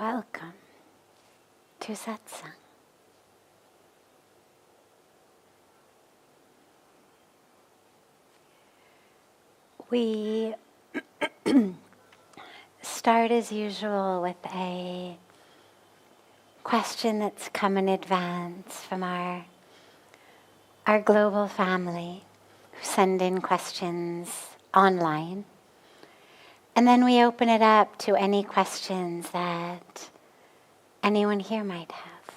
Welcome to Satsang. We start as usual with a question that's come in advance from our global family who send in questions online. And then we open it up to any questions that anyone here might have.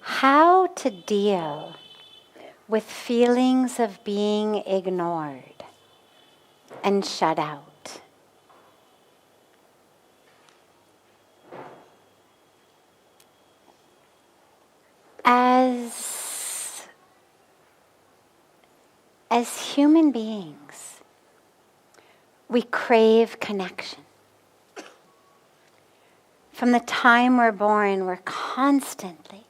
How to deal with feelings of being ignored and shut out. As human beings, we crave connection. From the time we're born, we're constantly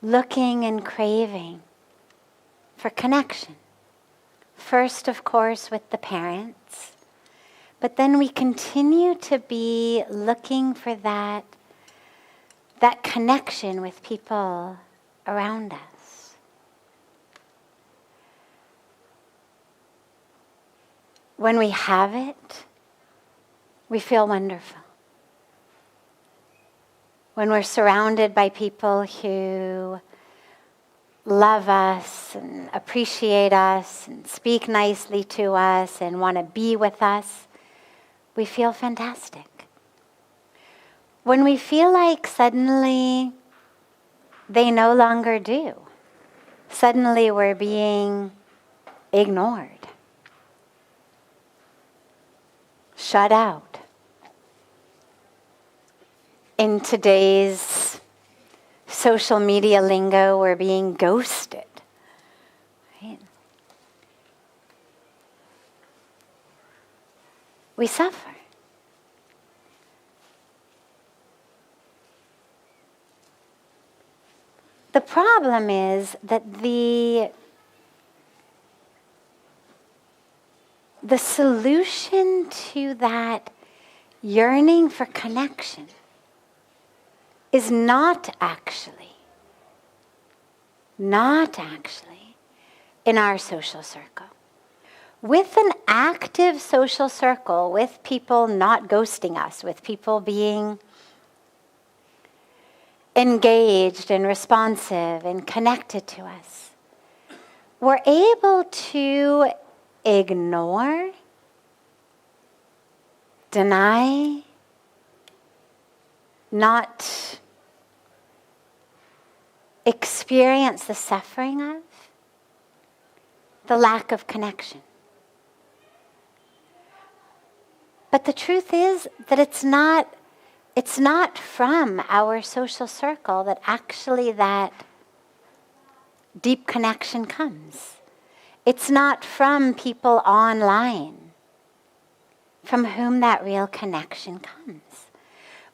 looking and craving for connection. First, of course, with the parents, but then we continue to be looking for that connection with people around us. When we have it, we feel wonderful. When we're surrounded by people who love us and appreciate us and speak nicely to us and want to be with us, we feel fantastic. When we feel like suddenly they no longer do, suddenly we're being ignored, shut out. In today's social media lingo, we're being ghosted. Right? We suffer. The problem is that the solution to that yearning for connection is not actually in our social circle. With an active social circle, with people not ghosting us, with people being engaged and responsive and connected to us, we're able to ignore, deny, not experience the suffering of the lack of connection. But the truth is that it's not from our social circle that actually that deep connection comes. It's not from people online from whom that real connection comes.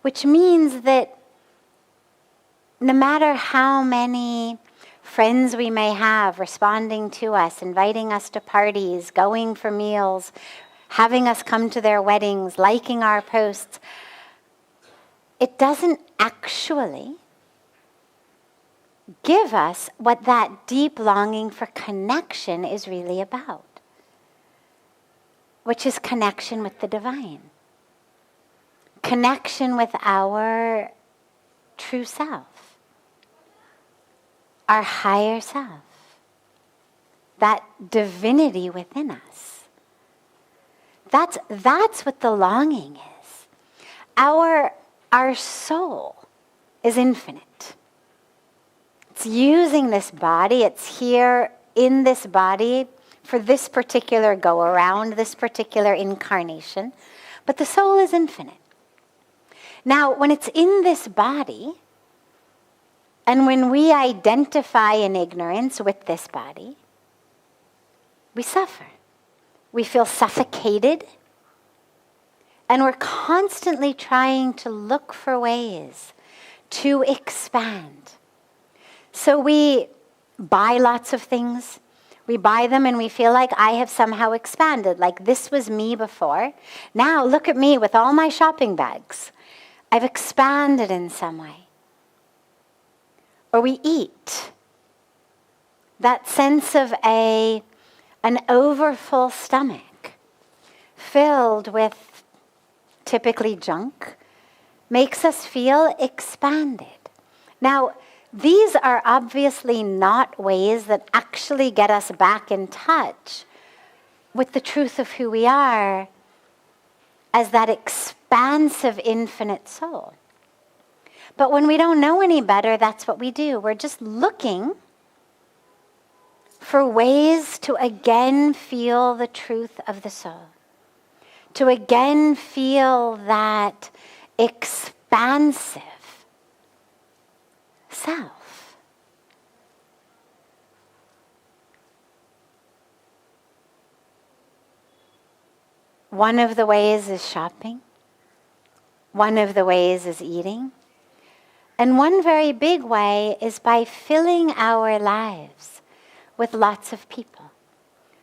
Which means that no matter how many friends we may have responding to us, inviting us to parties, going for meals, having us come to their weddings, liking our posts, it doesn't actually give us what that deep longing for connection is really about, which is connection with the divine. Connection with our true self, our higher self, that divinity within us. That's what the longing is. Our soul is infinite. It's using this body, it's here in this body for this particular go around, this particular incarnation, but the soul is infinite. Now, when it's in this body, and when we identify in ignorance with this body, we suffer. We feel suffocated, and we're constantly trying to look for ways to expand. So we buy lots of things, We buy them and we feel like I have somehow expanded, like this was me before. Now look at me with all my shopping bags. I've expanded in some way. Or we eat. That sense of an overfull stomach filled with typically junk makes us feel expanded. Now, these are obviously not ways that actually get us back in touch with the truth of who we are as that expansive, infinite soul. But when we don't know any better, that's what we do. We're just looking for ways to again feel the truth of the soul, to again feel that expansive self. One of the ways is shopping. One of the ways is eating. And one very big way is by filling our lives with lots of people.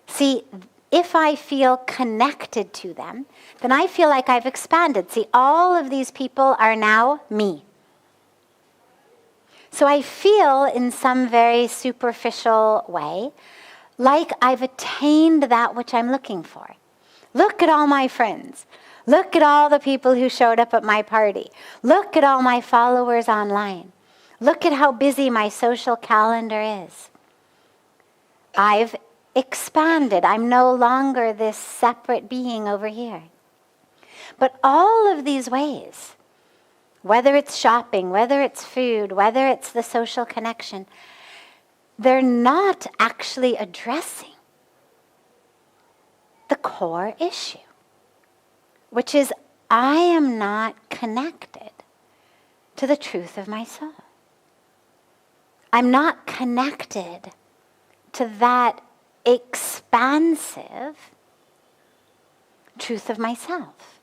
See, if I feel connected to them, then I feel like I've expanded. See, all of these people are now me. So I feel in some very superficial way like I've attained that which I'm looking for. Look at all my friends. Look at all the people who showed up at my party. Look at all my followers online. Look at how busy my social calendar is. I've expanded. I'm no longer this separate being over here. But all of these ways, whether it's shopping, whether it's food, whether it's the social connection, they're not actually addressing the core issue, which is I am not connected to the truth of my soul. I'm not connected to that expansive truth of myself.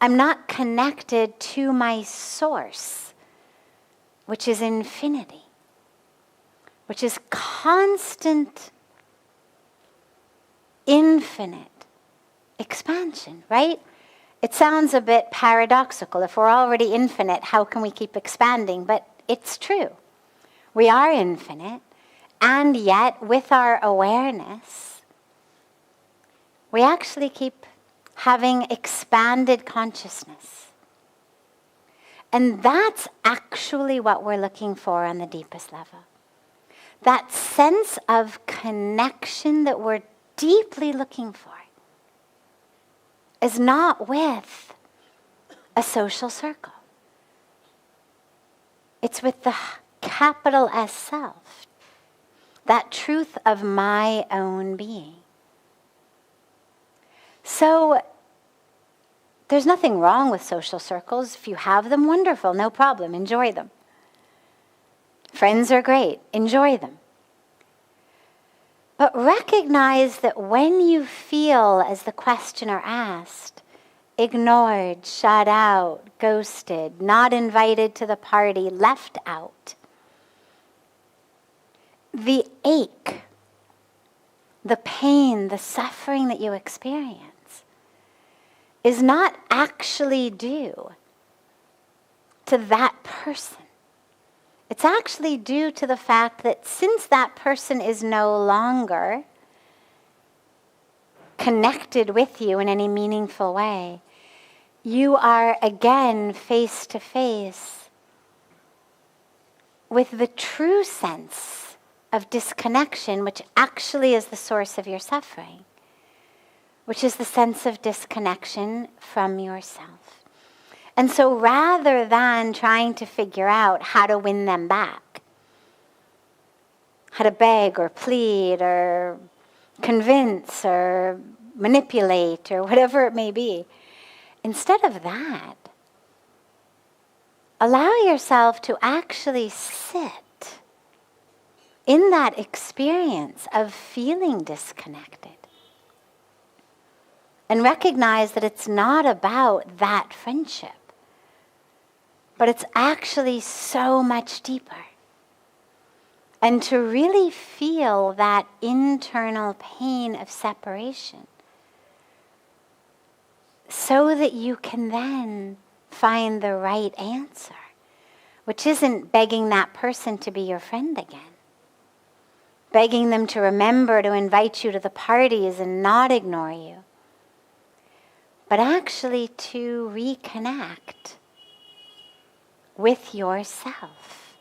I'm not connected to my source, which is infinity, which is constant, infinite expansion, right? It sounds a bit paradoxical. If we're already infinite, how can we keep expanding? But it's true. We are infinite, and yet with our awareness, we actually keep having expanded consciousness. And that's actually what we're looking for on the deepest level. That sense of connection that we're deeply looking for is not with a social circle. It's with the capital S self, that truth of my own being. So there's nothing wrong with social circles. If you have them, wonderful, no problem, enjoy them. Friends are great, enjoy them. But recognize that when you feel, as the questioner asked, ignored, shut out, ghosted, not invited to the party, left out, the ache, the pain, the suffering that you experience is not actually due to that person. It's actually due to the fact that since that person is no longer connected with you in any meaningful way, you are again face to face with the true sense of disconnection, which actually is the source of your suffering, which is the sense of disconnection from yourself. And so rather than trying to figure out how to win them back, how to beg or plead or convince or manipulate or whatever it may be, instead of that, allow yourself to actually sit in that experience of feeling disconnected. And recognize that it's not about that friendship, but it's actually so much deeper. and to really feel that internal pain of separation, so that you can then find the right answer, which isn't begging that person to be your friend again, begging them to remember to invite you to the parties and not ignore you, but actually to reconnect with yourself,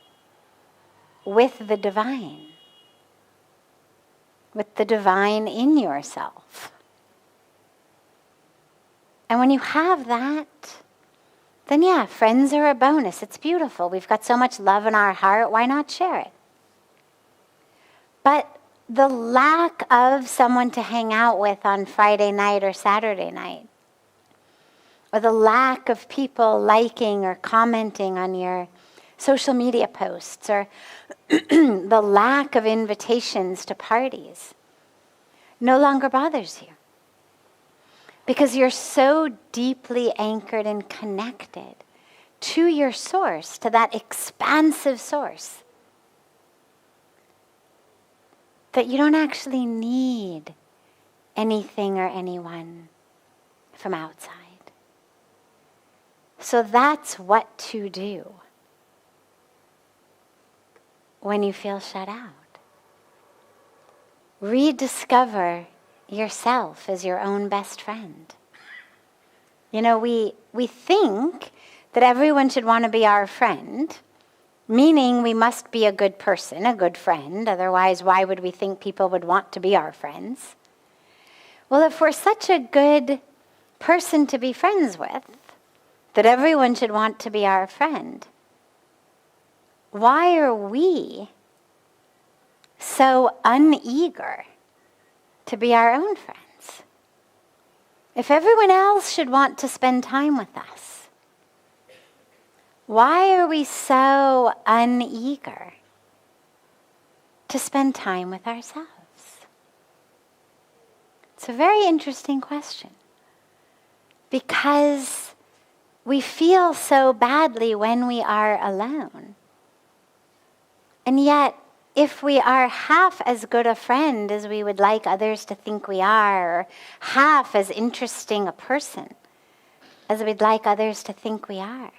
with the divine in yourself. And when you have that, then yeah, friends are a bonus. It's beautiful. We've got so much love in our heart. Why not share it? But the lack of someone to hang out with on Friday night or Saturday night, or the lack of people liking or commenting on your social media posts, or the lack of invitations to parties, no longer bothers you. Because you're so deeply anchored and connected to your source, to that expansive source, that you don't actually need anything or anyone from outside. So that's what to do when you feel shut out. Rediscover yourself as your own best friend. You know, we think that everyone should want to be our friend, meaning we must be a good person, a good friend. Otherwise, why would we think people would want to be our friends? Well, if we're such a good person to be friends with, that everyone should want to be our friend, why are we so uneager to be our own friends? If everyone else should want to spend time with us, why are we so uneager to spend time with ourselves? It's a very interesting question, because we feel so badly when we are alone. And yet, if we are half as good a friend as we would like others to think we are, or half as interesting a person as we'd like others to think we are,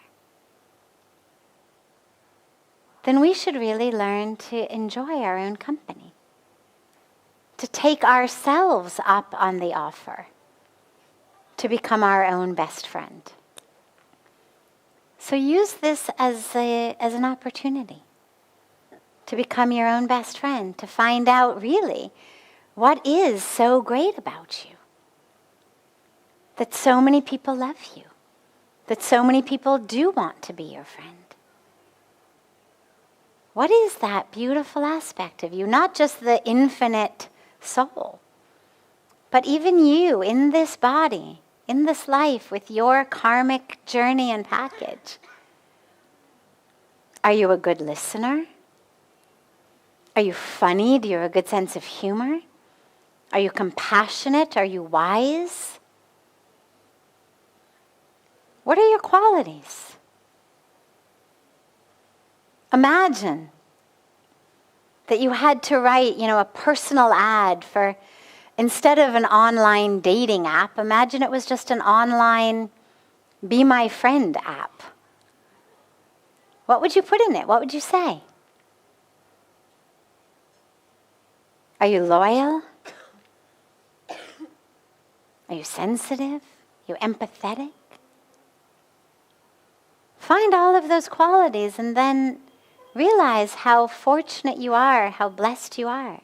then we should really learn to enjoy our own company, to take ourselves up on the offer, to become our own best friend. So use this as an opportunity to become your own best friend, to find out really what is so great about you, that so many people love you, that so many people do want to be your friend. What is that beautiful aspect of you? Not just the infinite soul, but even you in this body, in this life, with your karmic journey and package. Are you a good listener? Are you funny? Do you have a good sense of humor? Are you compassionate? Are you wise? What are your qualities? Imagine that you had to write, a personal ad for, instead of an online dating app, imagine it was just an online Be My Friend app. What would you put in it? What would you say? Are you loyal? Are you sensitive? Are you empathetic? Find all of those qualities and then realize how fortunate you are, how blessed you are,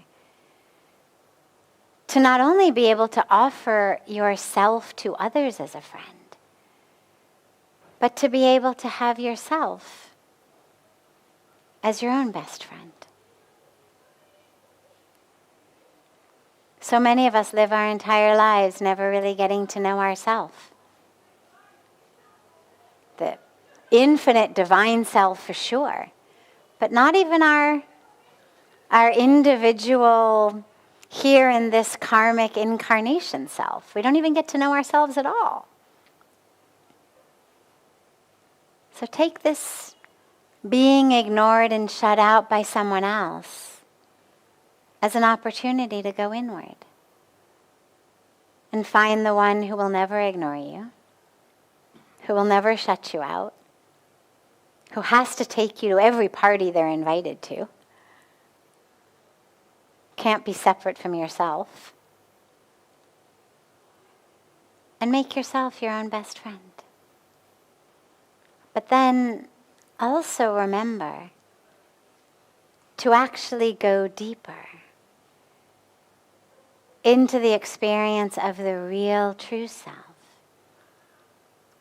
to not only be able to offer yourself to others as a friend, but to be able to have yourself as your own best friend. So many of us live our entire lives never really getting to know ourselves. The infinite divine self for sure, but not even our individual here in this karmic incarnation self. We don't even get to know ourselves at all. So take this being ignored and shut out by someone else as an opportunity to go inward and find the one who will never ignore you, who will never shut you out, who has to take you to every party they're invited to, can't be separate from yourself, and make yourself your own best friend. But then also remember to actually go deeper into the experience of the real true self,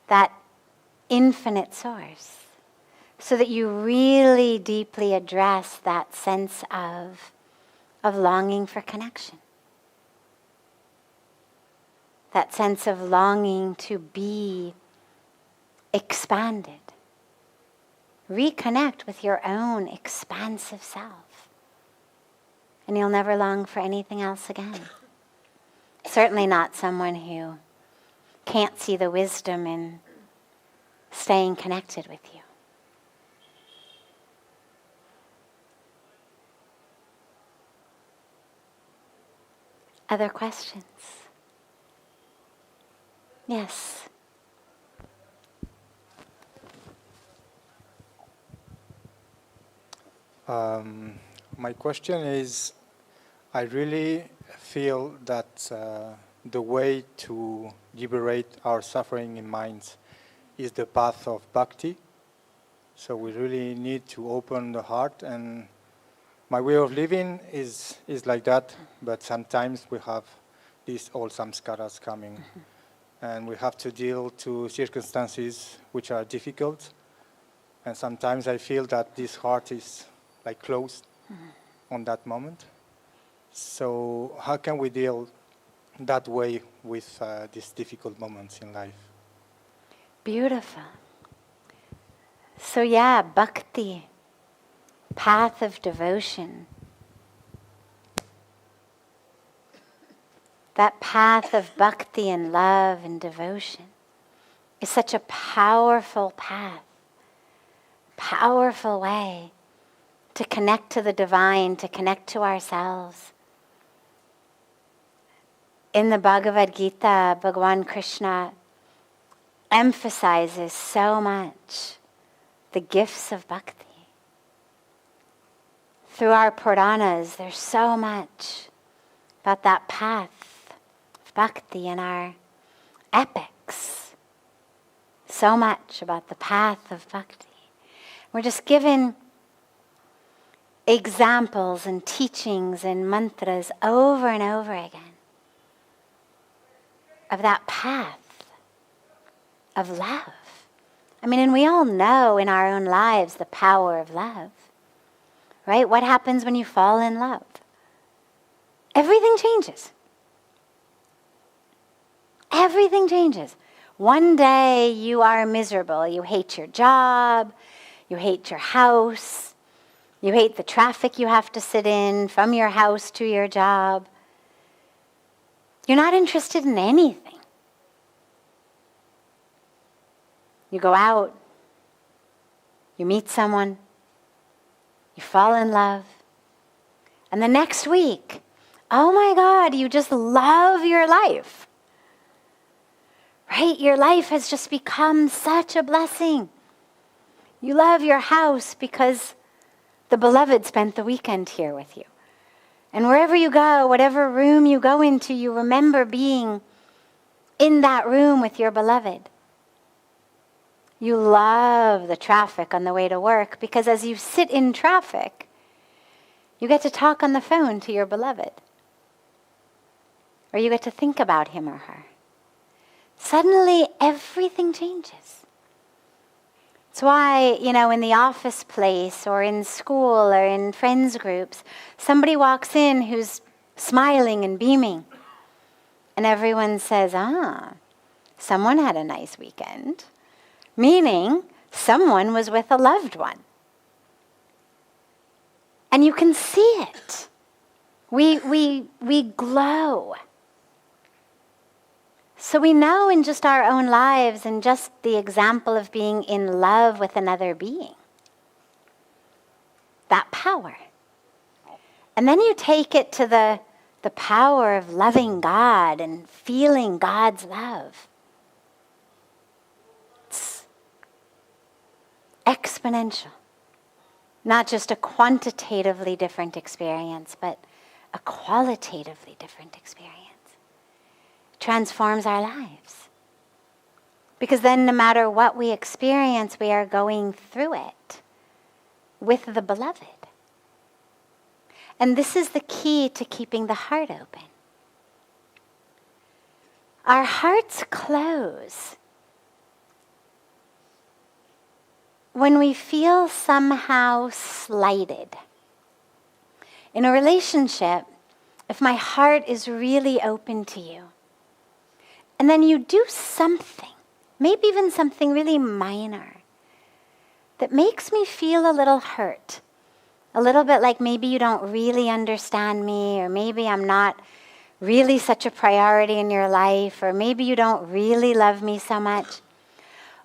that infinite source, so that you really deeply address that sense of longing for connection, that sense of longing to be expanded. Reconnect with your own expansive self, and you'll never long for anything else again. Certainly not someone who can't see the wisdom in staying connected with you. Other questions? Yes. My question is, I really feel that the way to liberate our suffering in minds is the path of bhakti. So we really need to open the heart, and my way of living is like that, but sometimes we have these old samskaras coming, and we have to deal to circumstances which are difficult, and sometimes I feel that this heart is like closed on that moment. So how can we deal that way with these difficult moments in life? Beautiful. So yeah, bhakti, path of devotion. That path of bhakti and love and devotion is such a powerful path, powerful way to connect to the divine, to connect to ourselves. In the Bhagavad Gita, Bhagavan Krishna emphasizes so much the gifts of bhakti. Through our Puranas, there's so much about that path of bhakti in our epics. So much about the path of bhakti. We're just given examples and teachings and mantras over and over again of that path of love. I mean, and we all know in our own lives the power of love, right? What happens when you fall in love? Everything changes. Everything changes. One day you are miserable. You hate your job. You hate your house. You hate the traffic you have to sit in from your house to your job. You're not interested in anything. You go out, you meet someone, you fall in love, and the next week, oh my God, you just love your life. Right? Your life has just become such a blessing. You love your house because the beloved spent the weekend here with you. And wherever you go, whatever room you go into, you remember being in that room with your beloved. You love the traffic on the way to work because as you sit in traffic, you get to talk on the phone to your beloved. Or you get to think about him or her. Suddenly, everything changes. That's why, in the office place or in school or in friends groups, somebody walks in who's smiling and beaming. And everyone says, someone had a nice weekend. Meaning, someone was with a loved one. And you can see it. We glow. So we know in just our own lives and just the example of being in love with another being, that power. And then you take it to the power of loving God and feeling God's love. It's exponential. Not just a quantitatively different experience, but a qualitatively different experience. It transforms our lives. Because then no matter what we experience, we are going through it with the beloved. And this is the key to keeping the heart open. Our hearts close when we feel somehow slighted. In a relationship, if my heart is really open to you, and then you do something, maybe even something really minor, that makes me feel a little hurt, a little bit like maybe you don't really understand me, or maybe I'm not really such a priority in your life, or maybe you don't really love me so much.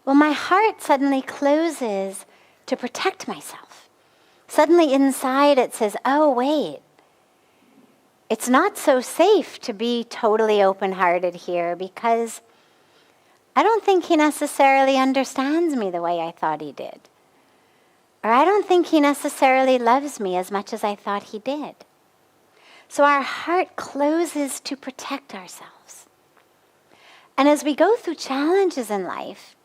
Well, my heart suddenly closes to protect myself. Suddenly inside it says, oh, wait, it's not so safe to be totally open-hearted here because I don't think he necessarily understands me the way I thought he did. Or I don't think he necessarily loves me as much as I thought he did. So our heart closes to protect ourselves. And as we go through challenges in life,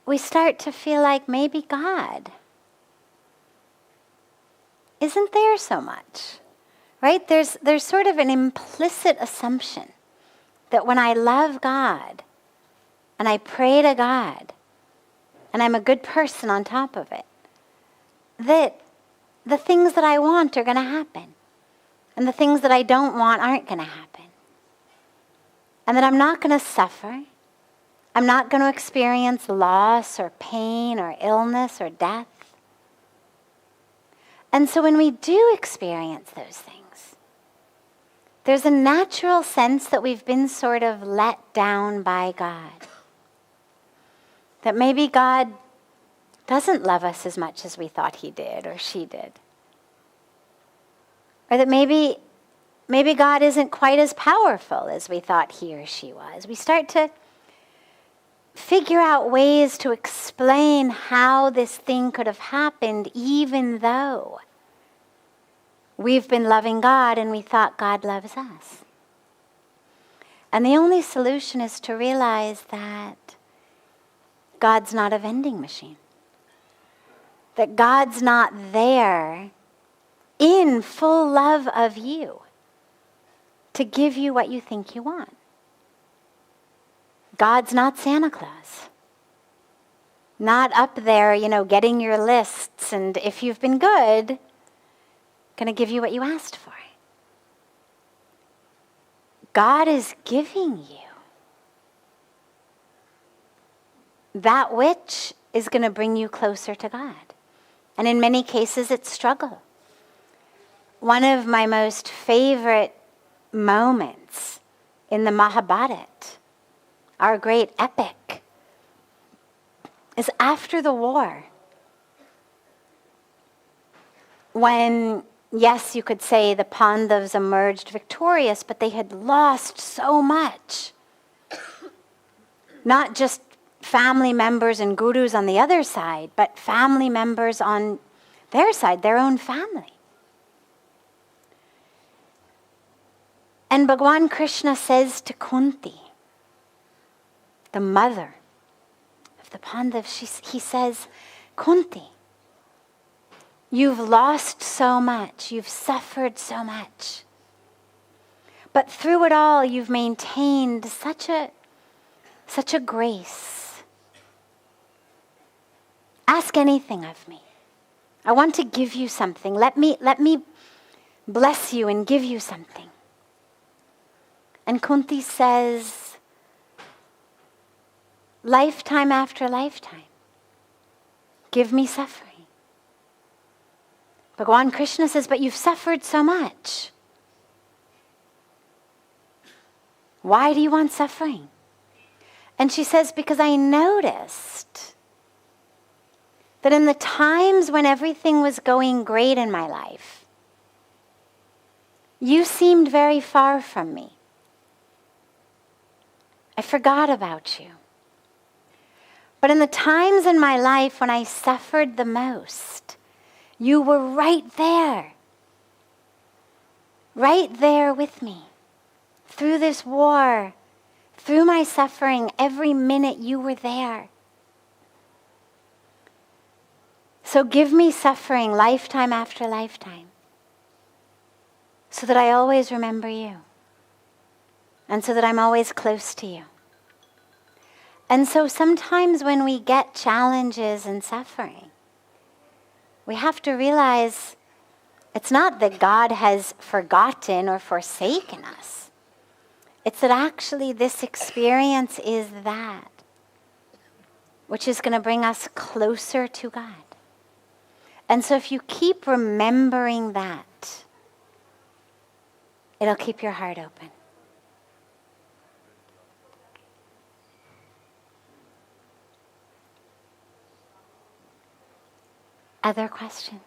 we start to feel like maybe God isn't there so much, right? There's sort of an implicit assumption that when I love God and I pray to God and I'm a good person on top of it, that the things that I want are going to happen and the things that I don't want aren't going to happen. And that I'm not going to suffer. I'm not going to experience loss or pain or illness or death. And so when we do experience those things, there's a natural sense that we've been sort of let down by God. That maybe God doesn't love us as much as we thought he did or she did. Or that maybe God isn't quite as powerful as we thought he or she was. We start to figure out ways to explain how this thing could have happened even though we've been loving God and we thought God loves us. And the only solution is to realize that God's not a vending machine. That God's not there in full love of you to give you what you think you want. God's not Santa Claus. Not up there, getting your lists and if you've been good, going to give you what you asked for. God is giving you that which is going to bring you closer to God. And in many cases, it's struggle. One of my most favorite moments in the Mahabharata, our great epic, is after the war. When, yes, you could say the Pandavas emerged victorious, but they had lost so much. Not just family members and gurus on the other side, but family members on their side, their own family. And Bhagwan Krishna says to Kunti, the mother of the Pandavas, he says, Kunti, you've lost so much, you've suffered so much, but through it all you've maintained such a grace. Ask anything of me. I want to give you something. Let me bless you and give you something. And Kunti says, lifetime after lifetime, give me suffering. Bhagwan Krishna says, but you've suffered so much. Why do you want suffering? And she says, because I noticed that in the times when everything was going great in my life, you seemed very far from me. I forgot about you. But in the times in my life when I suffered the most, you were right there with me. Through this war, through my suffering, every minute you were there. So give me suffering lifetime after lifetime, so that I always remember you, and so that I'm always close to you. And so sometimes when we get challenges and suffering, we have to realize it's not that God has forgotten or forsaken us. It's that actually this experience is that which is going to bring us closer to God. And so if you keep remembering that, it'll keep your heart open. Other questions?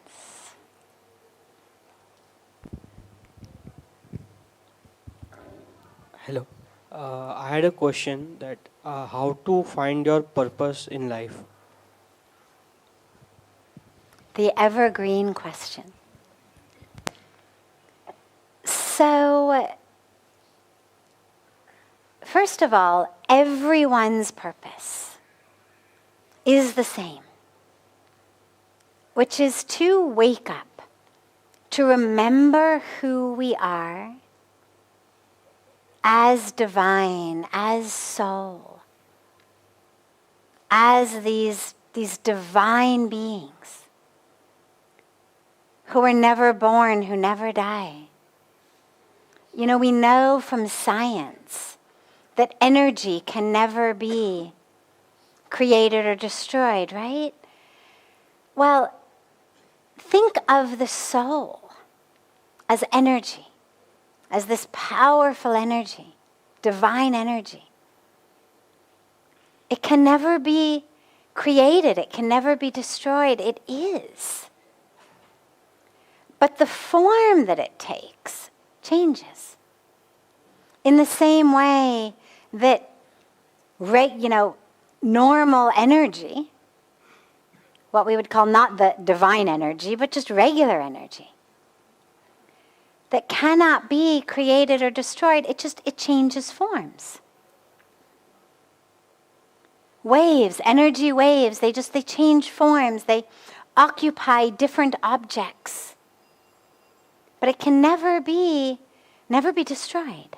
Hello. I had a question that how to find your purpose in life? The evergreen question. So, first of all, everyone's purpose is the same, which is to wake up, to remember who we are as divine, as soul, as these divine beings who are never born, who never die. You know, we know from science that energy can never be created or destroyed, right? Well, think of the soul as energy, as this powerful energy, divine energy. It can never be created. It can never be destroyed. It is. But the form that it takes changes. In the same way that, normal energy, what we would call not the divine energy, but just regular energy, that cannot be created or destroyed, it changes forms. Waves, energy waves, they change forms, they occupy different objects. But it can never be destroyed.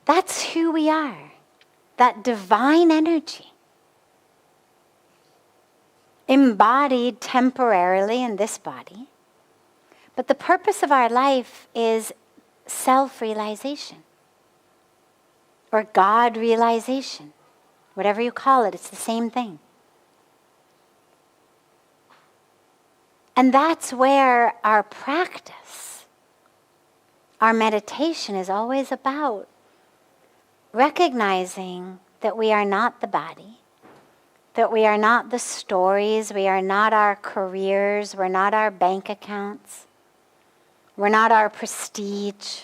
That's who we are, that divine energy, embodied temporarily in this body. But the purpose of our life is self-realization, or God-realization, whatever you call it, it's the same thing. And that's where our practice, our meditation is always about recognizing that we are not the body, that we are not the stories, we are not our careers, we're not our bank accounts, we're not our prestige,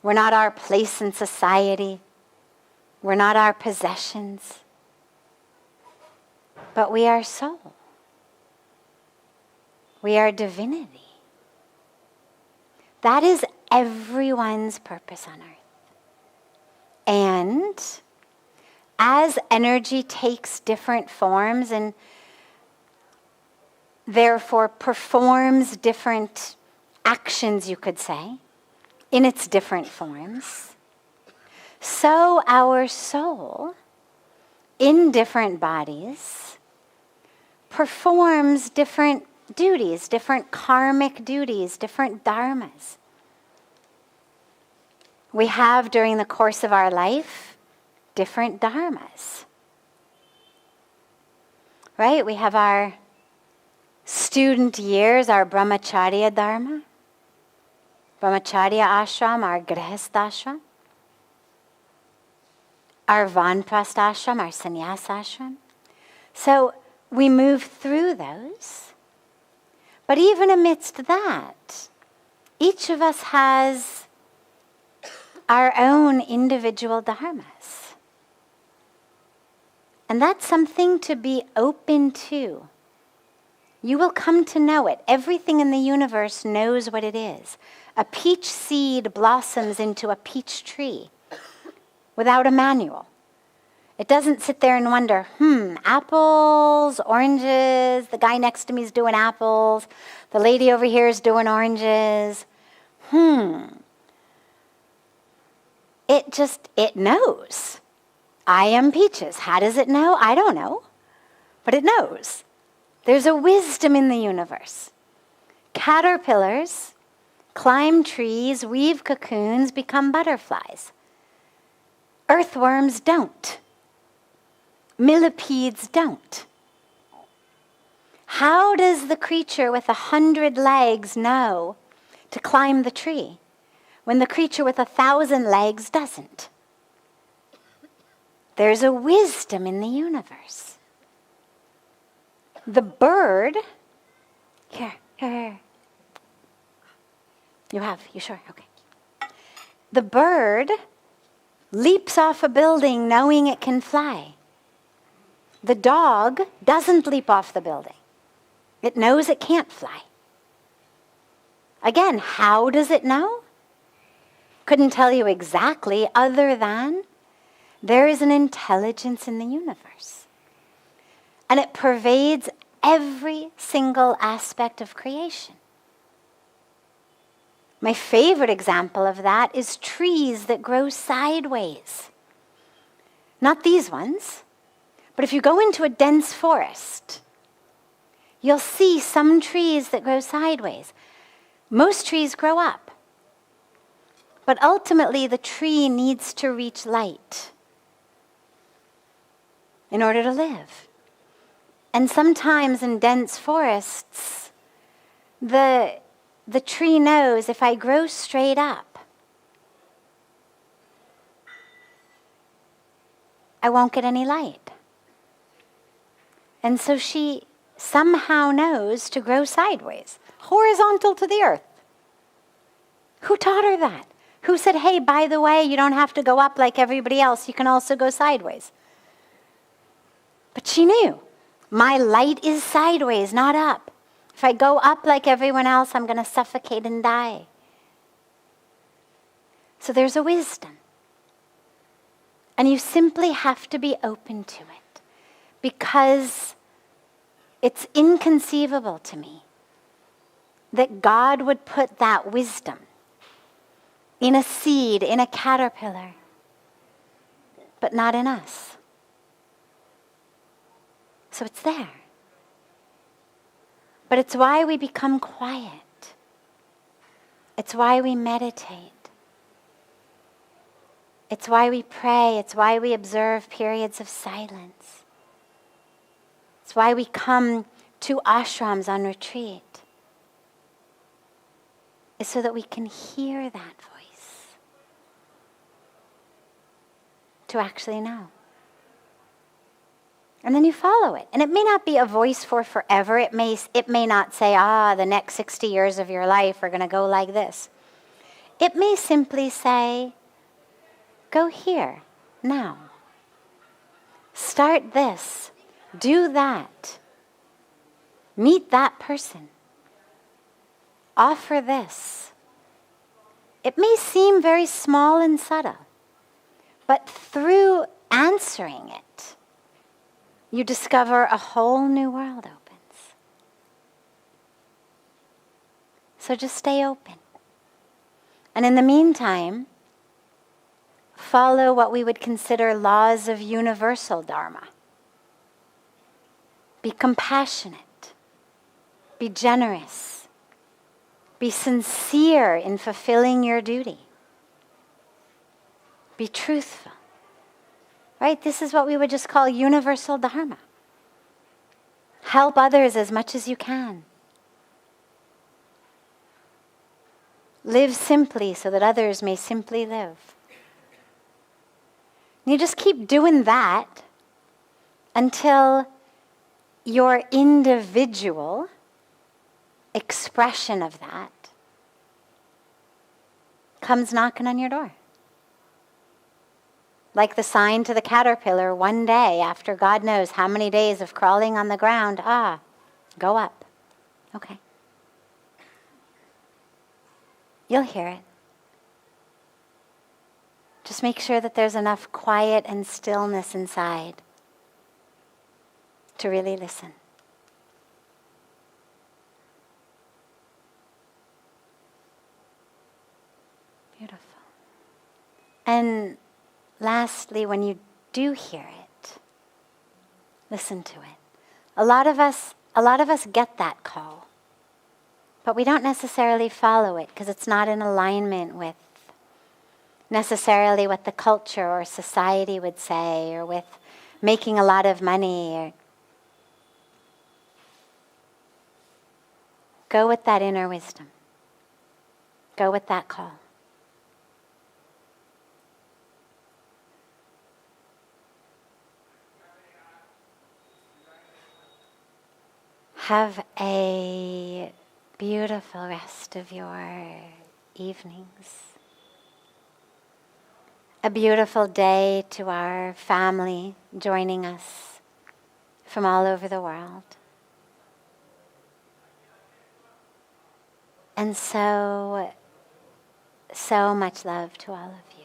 we're not our place in society, we're not our possessions, but we are soul. We are divinity. That is everyone's purpose on earth. And as energy takes different forms and therefore performs different actions, you could say, in its different forms, so our soul, in different bodies, performs different duties, different karmic duties, different dharmas. We have, during the course of our life, different dharmas. Right? We have our student years, our brahmacharya dharma, brahmacharya ashram, our grihastha ashram, our vanprastha ashram, our sannyasa ashram. So we move through those. But even amidst that, each of us has our own individual dharmas. And that's something to be open to. You will come to know it. Everything in the universe knows what it is. A peach seed blossoms into a peach tree without a manual. It doesn't sit there and wonder, apples, oranges, the guy next to me is doing apples, the lady over here is doing oranges. It knows. I am peaches. How does it know? I don't know. But it knows. There's a wisdom in the universe. Caterpillars climb trees, weave cocoons, become butterflies. Earthworms don't. Millipedes don't. How does the creature with 100 legs know to climb the tree when the creature with 1,000 legs doesn't? There's a wisdom in the universe. The bird, here. You sure? Okay. The bird leaps off a building knowing it can fly. The dog doesn't leap off the building. It knows it can't fly. Again, how does it know? Couldn't tell you exactly, other than there is an intelligence in the universe. And it pervades every single aspect of creation. My favorite example of that is trees that grow sideways. Not these ones, but if you go into a dense forest, you'll see some trees that grow sideways. Most trees grow up. But ultimately, the tree needs to reach light in order to live. And sometimes in dense forests, the tree knows if I grow straight up, I won't get any light. And so she somehow knows to grow sideways, horizontal to the earth. Who taught her that? Who said, hey, by the way, you don't have to go up like everybody else, you can also go sideways? But she knew, my light is sideways, not up. If I go up like everyone else, I'm going to suffocate and die. So there's a wisdom. And you simply have to be open to it, because it's inconceivable to me that God would put that wisdom in a seed, in a caterpillar, but not in us. So it's there. But it's why we become quiet. It's why we meditate. It's why we pray. It's why we observe periods of silence. It's why we come to ashrams on retreat. It's so that we can hear that voice. To actually know. And then you follow it. And it may not be a voice for forever. It may not say, the next 60 years of your life are going to go like this. It may simply say, go here, now. Start this. Do that. Meet that person. Offer this. It may seem very small and subtle, but through answering it, you discover a whole new world opens. So just stay open. And in the meantime, follow what we would consider laws of universal dharma. Be compassionate. Be generous. Be sincere in fulfilling your duty. Be truthful. Right? This is what we would just call universal dharma. Help others as much as you can. Live simply so that others may simply live. You just keep doing that until your individual expression of that comes knocking on your door. Like the sign to the caterpillar one day after God knows how many days of crawling on the ground, go up. Okay. You'll hear it. Just make sure that there's enough quiet and stillness inside to really listen. Beautiful. And lastly, when you do hear it, listen to it. A lot of us get that call, but we don't necessarily follow it because it's not in alignment with necessarily what the culture or society would say, or with making a lot of money. Or go with that inner wisdom. Go with that call. Have a beautiful rest of your evenings. A beautiful day to our family joining us from all over the world. And so much love to all of you.